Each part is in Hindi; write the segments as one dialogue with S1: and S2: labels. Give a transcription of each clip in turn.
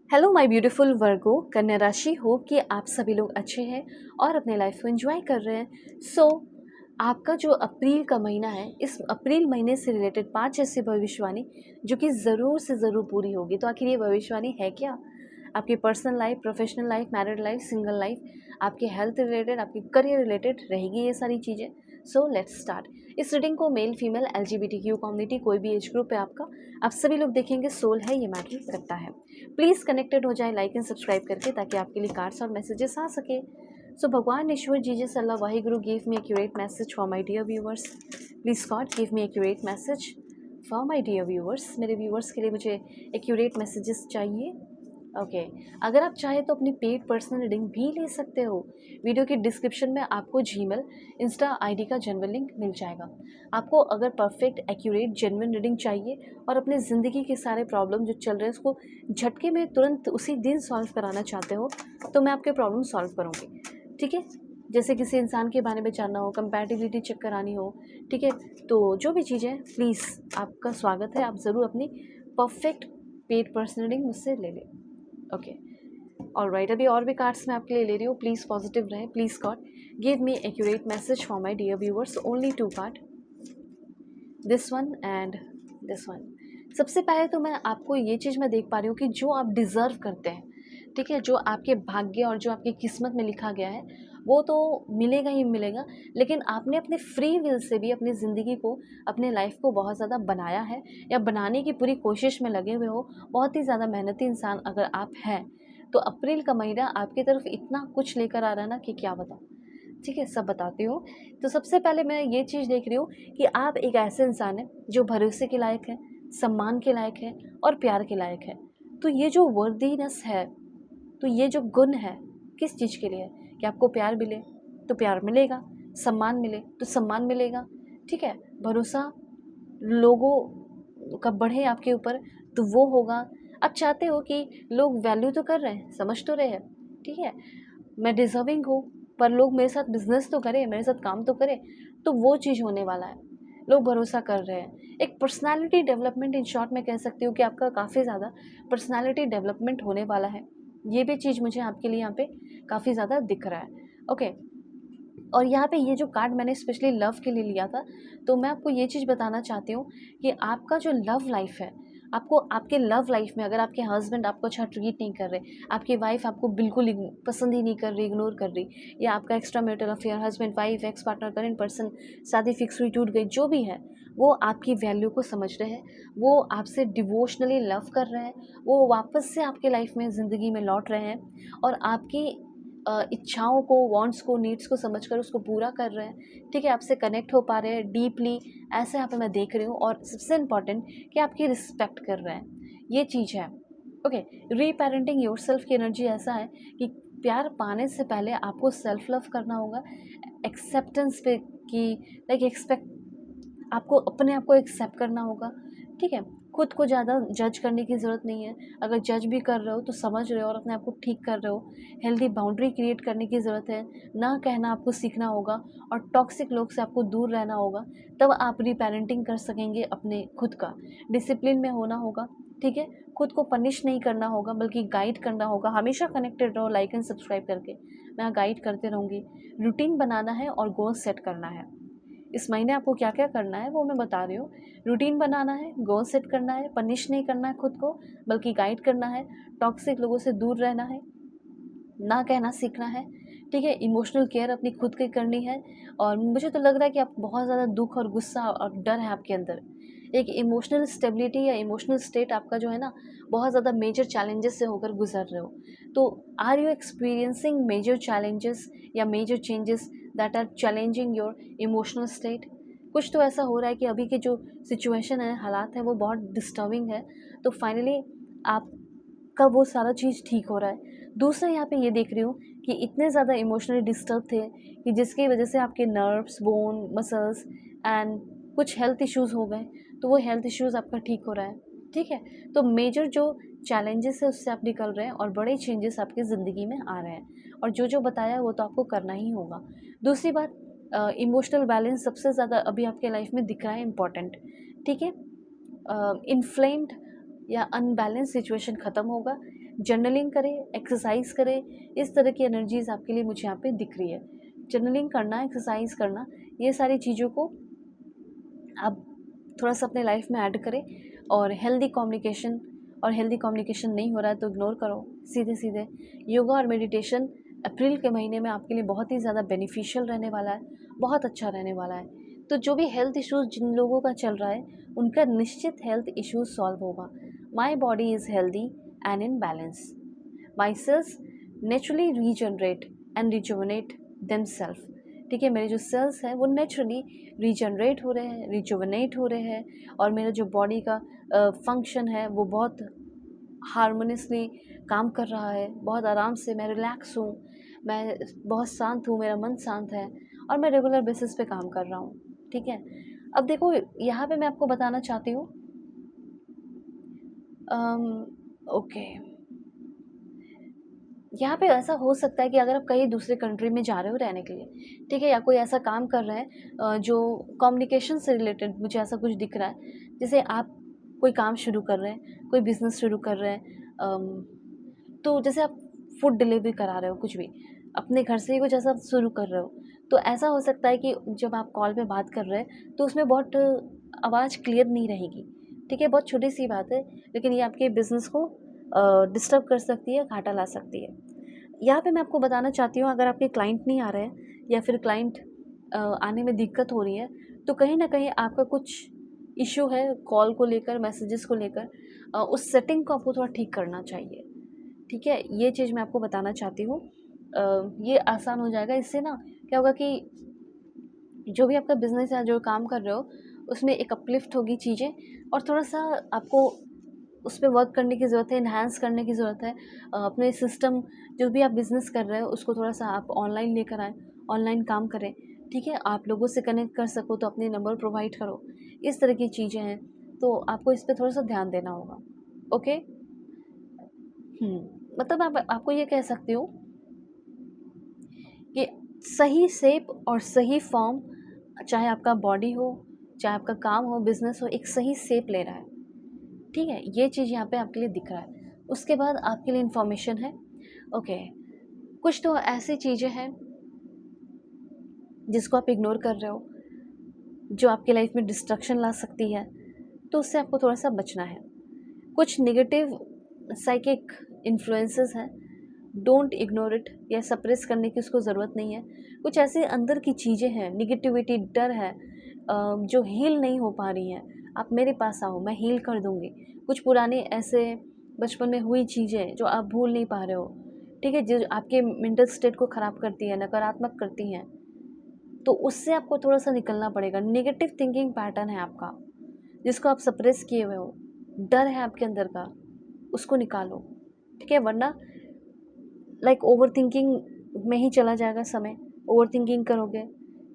S1: हेलो माय ब्यूटीफुल वर्गो कन्या राशि। हो कि आप सभी लोग अच्छे हैं और अपने लाइफ को एंजॉय कर रहे हैं। आपका जो अप्रैल का महीना है, इस अप्रैल महीने से रिलेटेड 5 ऐसी भविष्यवाणी जो कि ज़रूर से ज़रूर पूरी होगी। तो आखिर ये भविष्यवाणी है क्या? आपकी personal life, professional life, married life, single life, आपके हेल्थ रिलेटेड, आपकी करियर रिलेटेड रहेगी ये सारी चीज़ें। So let's start. इस रीडिंग को मेल फीमेल LGBTQ कम्युनिटी, कोई भी एज ग्रुप है आपका, आप सभी लोग देखेंगे। सोल है, ये मैटर करता है। प्लीज़ कनेक्टेड हो जाए लाइक एंड सब्सक्राइब करके, ताकि आपके लिए कार्ड्स और मैसेजेस आ सके। सो भगवान ईश्वर Jesus Allah Waheguru give me accurate message for my dear viewers. Please God give me accurate message for my dear viewers. मेरे व्यूवर्स के लिए मुझे एक्यूरेट मैसेजेस चाहिए। ओके अगर आप चाहें तो अपनी पेड पर्सनल रीडिंग भी ले सकते हो। वीडियो के डिस्क्रिप्शन में आपको जीमेल, इंस्टा आईडी का जेन्युइन लिंक मिल जाएगा। आपको अगर परफेक्ट, एक्यूरेट, जेन्युइन रीडिंग चाहिए और अपने ज़िंदगी के सारे प्रॉब्लम जो चल रहे हैं उसको झटके में तुरंत उसी दिन सॉल्व कराना चाहते हो, तो मैं आपके प्रॉब्लम सॉल्व करूँगी। ठीक है, जैसे किसी इंसान के बारे में जानना हो, कंपैटिबिलिटी चेक करानी हो, ठीक है, तो जो भी चीज़ें, प्लीज़ आपका स्वागत है। आप ज़रूर अपनी परफेक्ट पेड पर्सनल रीडिंग मुझसे ले लें। ओके ऑलराइट, अभी और भी कार्ड्स मैं आपके लिए ले रही हूँ। प्लीज़ पॉजिटिव रहे। Please God give me accurate message for my dear viewers. Only 2 card, this one and this one. सबसे पहले तो मैं आपको ये चीज़ मैं देख पा रही हूँ कि जो आप डिज़र्व करते हैं, ठीक है, जो आपके भाग्य और जो आपकी किस्मत में लिखा गया है वो तो मिलेगा ही मिलेगा। लेकिन आपने अपने फ्री विल से भी अपनी ज़िंदगी को, अपने लाइफ को बहुत ज़्यादा बनाया है या बनाने की पूरी कोशिश में लगे हुए हो। बहुत ही ज़्यादा मेहनती इंसान अगर आप हैं तो अप्रैल का महीना आपकी तरफ इतना कुछ लेकर आ रहा है ना कि क्या बताऊँ। ठीक है, सब बताती हूँ। तो सबसे पहले मैं ये चीज़ देख रही हूँ कि आप एक ऐसे इंसान हैं जो भरोसे के लायक है, सम्मान के लायक है और प्यार के लायक है। तो ये जो वर्दीनेस है, तो ये जो गुण है, किस चीज़ के लिए है? कि आपको प्यार मिले तो प्यार मिलेगा, सम्मान मिले तो सम्मान मिलेगा। ठीक है, भरोसा लोगों का बढ़े आपके ऊपर तो वो होगा। आप चाहते हो कि लोग वैल्यू तो कर रहे हैं, समझ तो रहे हैं, ठीक है, मैं डिज़र्विंग हूँ, पर लोग मेरे साथ बिजनेस तो करें, मेरे साथ काम तो करें, तो वो चीज़ होने वाला है। लोग भरोसा कर रहे हैं। एक पर्सनालिटी डेवलपमेंट, इन शॉर्ट मैं कह सकती हूँ कि आपका काफ़ी ज़्यादा पर्सनालिटी डेवलपमेंट होने वाला है। ये भी चीज़ मुझे आपके लिए यहाँ पे काफ़ी ज़्यादा दिख रहा है। ओके, और यहाँ पे ये जो कार्ड मैंने स्पेशली लव के लिए लिया था, तो मैं आपको ये चीज़ बताना चाहती हूँ कि आपका जो लव लाइफ है, आपको आपके लव लाइफ में अगर आपके हस्बैंड आपको अच्छा ट्रीट नहीं कर रहे, आपकी वाइफ आपको बिल्कुल पसंद ही नहीं कर रही, इग्नोर कर रही, या आपका extra marital affair, husband wife, ex partner, current person, शादी फिक्स हुई, टूट गई, जो भी है, वो आपकी वैल्यू को समझ रहे हैं, वो आपसे डिवोशनली लव कर रहे हैं, वो वापस से आपके लाइफ में, ज़िंदगी में लौट रहे हैं और आपकी इच्छाओं को, वांट्स को, नीड्स को समझकर उसको पूरा कर रहे हैं। ठीक है, आपसे कनेक्ट हो पा रहे हैं डीपली, ऐसे यहाँ पे मैं देख रही हूँ। और सबसे इम्पॉर्टेंट कि आपकी रिस्पेक्ट कर रहे हैं, ये चीज़ है। ओके, रीपेरेंटिंग योरसेल्फ की एनर्जी ऐसा है कि प्यार पाने से पहले आपको सेल्फ लव करना होगा, एक्सेप्टेंस पे, कि लाइक एक्सपेक्ट, आपको अपने आप को एक्सेप्ट करना होगा। ठीक है, खुद को ज़्यादा जज करने की ज़रूरत नहीं है। अगर जज भी कर रहे हो तो समझ रहे हो और अपने आप को ठीक कर रहे हो। हेल्दी बाउंड्री क्रिएट करने की ज़रूरत है, ना कहना आपको सीखना होगा और टॉक्सिक लोग से आपको दूर रहना होगा। तब आप रीपेरेंटिंग कर सकेंगे अपने खुद का। डिसिप्लिन में होना होगा, ठीक है, खुद को पनिश नहीं करना होगा बल्कि गाइड करना होगा। हमेशा कनेक्टेड रहो लाइक एंड सब्सक्राइब करके, मैं गाइड करते रहूँगी। रूटीन बनाना है और गोल सेट करना है। इस महीने आपको क्या क्या करना है वो मैं बता रही हूँ। रूटीन बनाना है, गोल सेट करना है, पनिश नहीं करना है खुद को बल्कि गाइड करना है, टॉक्सिक लोगों से दूर रहना है, ना कहना सीखना है। ठीक है, इमोशनल केयर अपनी खुद की करनी है। और मुझे तो लग रहा है कि आप बहुत ज़्यादा दुख और गुस्सा और डर है आपके अंदर। एक इमोशनल स्टेबिलिटी या इमोशनल स्टेट आपका जो है ना, बहुत ज़्यादा मेजर चैलेंजेस से होकर गुजर रहे हो। तो are you experiencing major challenges या major changes that are challenging your emotional state? कुछ तो ऐसा हो रहा है कि अभी की जो सिचुएशन है, हालात है, वो बहुत डिस्टर्बिंग है। तो फाइनली आपका वो सारा चीज़ ठीक हो रहा है। दूसरा यहाँ पे ये देख रही हूँ कि इतने ज़्यादा इमोशनली डिस्टर्ब थे कि जिसकी वजह से आपके नर्व्स, बोन, मसल्स एंड कुछ हेल्थ इश्यूज़ हो गए। तो वो हेल्थ इश्यूज़ आपका ठीक हो रहा है। ठीक है, तो मेजर जो चैलेंजेस है उससे आप निकल रहे हैं और बड़े चेंजेस आपकी ज़िंदगी में आ रहे हैं। और जो जो बताया वो तो आपको करना ही होगा। दूसरी बात, इमोशनल बैलेंस सबसे ज़्यादा अभी आपके लाइफ में दिख रहा है इम्पॉर्टेंट। ठीक है, इन्फ्लेम्ड या अनबैलेंस सिचुएशन ख़त्म होगा। जर्नलिंग करें, एक्सरसाइज करें, इस तरह की एनर्जीज़ आपके लिए मुझे यहाँ पे दिख रही है। जर्नलिंग करना, एक्सरसाइज करना, ये सारी चीज़ों को आप थोड़ा सा अपने लाइफ में ऐड करें। और हेल्दी कम्युनिकेशन, और हेल्दी कम्युनिकेशन नहीं हो रहा है तो इग्नोर करो सीधे सीधे। योगा और मेडिटेशन अप्रैल के महीने में आपके लिए बहुत ही ज़्यादा बेनिफिशियल रहने वाला है, बहुत अच्छा रहने वाला है। तो जो भी हेल्थ इश्यूज़ जिन लोगों का चल रहा है, उनका निश्चित हेल्थ इश्यूज सॉल्व होगा। My body is healthy and in balance, my cells naturally regenerate and rejuvenate themselves. ठीक है, मेरे जो सेल्स हैं वो नेचुरली रीजनरेट हो रहे हैं, रिजुवनेट हो रहे हैं, और मेरा जो बॉडी का फंक्शन है वो बहुत हारमोनियसली काम कर रहा है, बहुत आराम से मैं रिलैक्स हूँ, मैं बहुत शांत हूँ, मेरा मन शांत है, और मैं रेगुलर बेसिस पे काम कर रहा हूँ। ठीक है, अब देखो यहाँ पे मैं आपको बताना चाहती हूँ, ओके, यहाँ पे ऐसा हो सकता है कि अगर आप कहीं दूसरे कंट्री में जा रहे हो रहने के लिए, ठीक है, या कोई ऐसा काम कर रहे हैं जो कम्युनिकेशन से रिलेटेड मुझे ऐसा कुछ दिख रहा है, जैसे आप कोई काम शुरू कर रहे हैं, कोई बिजनेस शुरू कर रहे हैं, तो जैसे आप फूड डिलीवरी करा रहे हो, कुछ भी अपने घर से ही कुछ ऐसा शुरू कर रहे हो, तो ऐसा हो सकता है कि जब आप कॉल पे बात कर रहे हैं तो उसमें बहुत आवाज़ क्लियर नहीं रहेगी। ठीक है, बहुत छोटी सी बात है, लेकिन ये आपके बिज़नेस को डिस्टर्ब कर सकती है, घाटा ला सकती है। यहाँ पे मैं आपको बताना चाहती हूँ, अगर आपके क्लाइंट नहीं आ रहे हैं या फिर क्लाइंट आने में दिक्कत हो रही है, तो कहीं ना कहीं आपका कुछ इशू है कॉल को लेकर, मैसेजेस को लेकर, उस सेटिंग को आपको थोड़ा ठीक करना चाहिए। ठीक है, ये चीज़ मैं आपको बताना चाहती हूँ। ये आसान हो जाएगा, इससे ना क्या होगा कि जो भी आपका बिजनेस है, जो काम कर रहे हो, उसमें एक अपलिफ्ट होगी चीज़ें, और थोड़ा सा आपको उस पर वर्क करने की ज़रूरत है, इन्हांस करने की ज़रूरत है। अपने सिस्टम, जो भी आप बिज़नेस कर रहे हो उसको थोड़ा सा आप ऑनलाइन लेकर आएँ, ऑनलाइन काम करें। ठीक है, आप लोगों से कनेक्ट कर सको तो अपने नंबर प्रोवाइड करो, इस तरह की चीज़ें हैं, तो आपको इस पर थोड़ा सा ध्यान देना होगा। ओके, मतलब आप आपको ये कह सकती हूँ कि सही शेप और सही फॉर्म, चाहे आपका बॉडी हो, चाहे आपका काम हो, बिजनेस हो, एक सही शेप ले रहा है। ठीक है, ये चीज़ यहाँ पे आपके लिए दिख रहा है। उसके बाद आपके लिए इन्फॉर्मेशन है, ओके, कुछ तो ऐसी चीज़ें हैं जिसको आप इग्नोर कर रहे हो, जो आपकी लाइफ में डिस्ट्रक्शन ला सकती है, तो उससे आपको थोड़ा सा बचना है। कुछ नेगेटिव साइकिक इन्फ्लुएंसेस हैं, डोंट इग्नोर इट, या सप्रेस करने की उसको ज़रूरत नहीं है। कुछ ऐसे अंदर की चीज़ें हैं, निगेटिविटी, डर है, जो हील नहीं हो पा रही हैं, आप मेरे पास आओ, मैं हील कर दूँगी। कुछ पुराने ऐसे बचपन में हुई चीज़ें जो आप भूल नहीं पा रहे हो, ठीक है, जो आपके मेंटल स्टेट को ख़राब करती है, नकारात्मक करती हैं, तो उससे आपको थोड़ा सा निकलना पड़ेगा। नेगेटिव थिंकिंग पैटर्न है आपका, जिसको आप सप्रेस किए हुए हो, डर है आपके अंदर का, उसको निकालो। ठीक है, वरना लाइक ओवर थिंकिंग में ही चला जाएगा समय, ओवर थिंकिंग करोगे,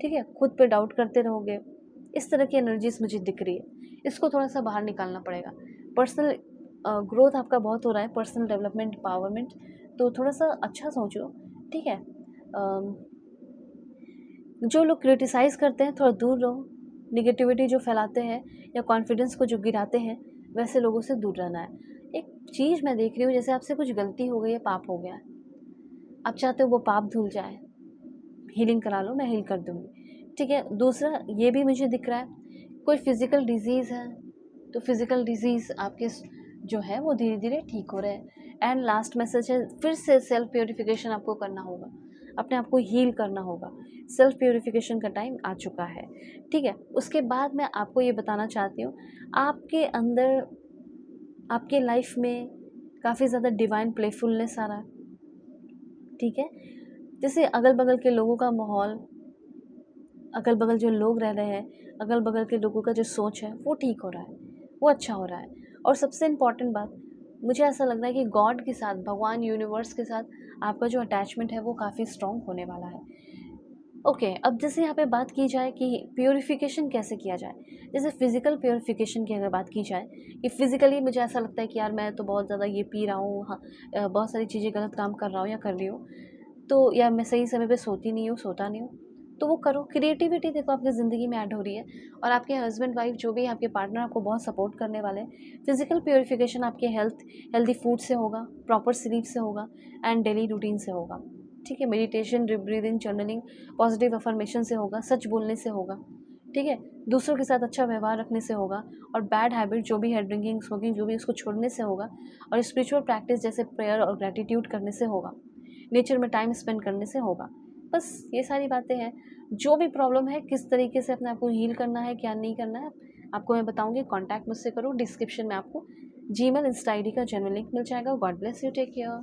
S1: ठीक है, खुद पे डाउट करते रहोगे, इस तरह की एनर्जीज मुझे दिख रही है, इसको थोड़ा सा बाहर निकालना पड़ेगा। पर्सनल ग्रोथ आपका बहुत हो रहा है, पर्सनल डेवलपमेंट, पावरमेंट, तो थोड़ा सा अच्छा सोचो। ठीक है, जो लोग क्रिटिसाइज़ करते हैं थोड़ा दूर रहो, निगेटिविटी जो फैलाते हैं या कॉन्फिडेंस को जो गिराते हैं, वैसे लोगों से दूर रहना है। एक चीज़ मैं देख रही हूँ, जैसे आपसे कुछ गलती हो गई है, पाप हो गया है, आप चाहते हो वो पाप धुल जाए, हीलिंग करा लो, मैं हील कर दूँगी। ठीक है, दूसरा ये भी मुझे दिख रहा है, कोई फिज़िकल डिज़ीज़ है, तो फिज़िकल डिज़ीज़ आपके जो है वो धीरे धीरे ठीक हो रहे हैं। एंड लास्ट मैसेज है, फिर से सेल्फ प्योरिफिकेशन आपको करना होगा, अपने आप को हील करना होगा। सेल्फ प्योरिफिकेशन का टाइम आ चुका है। ठीक है, उसके बाद मैं आपको ये बताना चाहती हूँ, आपके अंदर, आपके लाइफ में काफ़ी ज़्यादा डिवाइन प्लेफुलनेस आ रहा है। ठीक है, जैसे अगल बगल के लोगों का माहौल, अगल बगल जो लोग रह रहे हैं, अगल बगल के लोगों का जो सोच है वो ठीक हो रहा है, वो अच्छा हो रहा है। और सबसे इम्पॉर्टेंट बात, मुझे ऐसा लग रहा है कि गॉड के साथ, भगवान, यूनिवर्स के साथ आपका जो अटैचमेंट है वो काफ़ी स्ट्रॉन्ग होने वाला है। ओके, अब जैसे यहाँ पे बात की जाए कि प्योरिफिकेशन कैसे किया जाए, जैसे फ़िज़िकल प्योरिफिकेशन की अगर बात की जाए कि फ़िज़िकली मुझे ऐसा लगता है कि यार मैं तो बहुत ज़्यादा ये पी रहा हूँ, हाँ, बहुत सारी चीज़ें गलत काम कर रहा हूँ या कर रही हूँ, तो या मैं सही समय पे सोती नहीं हूँ, सोता नहीं हूँ, तो वो करो। क्रिएटिविटी देखो आपकी ज़िंदगी में ऐड हो रही है, और आपके हस्बैंड वाइफ जो भी आपके पार्टनर आपको बहुत सपोर्ट करने वाले हैं। फिजिकल प्योरिफिकेशन आपके हेल्दी फूड से होगा, प्रॉपर स्लीप से होगा, एंड डेली रूटीन से होगा। ठीक है, meditation, deep breathing, journaling, positive affirmation से होगा, सच बोलने से होगा। ठीक है, दूसरों के साथ अच्छा व्यवहार रखने से होगा, और बैड हैबिट जो भी है, ड्रिंकिंग, स्मोकिंग, जो भी, उसको छोड़ने से होगा, और स्पिरिचुअल प्रैक्टिस जैसे प्रेयर और ग्रैटिट्यूड करने से होगा, नेचर में टाइम स्पेंड करने से होगा। बस ये सारी बातें हैं। जो भी प्रॉब्लम है, किस तरीके से अपने आप को हील करना है, क्या नहीं करना है, आपको मैं बताऊंगी। कॉन्टैक्ट मुझसे करो। डिस्क्रिप्शन में आपको जीमेल, इंस्टा आईडी का जेन्युइन लिंक मिल जाएगा। God bless you, take care.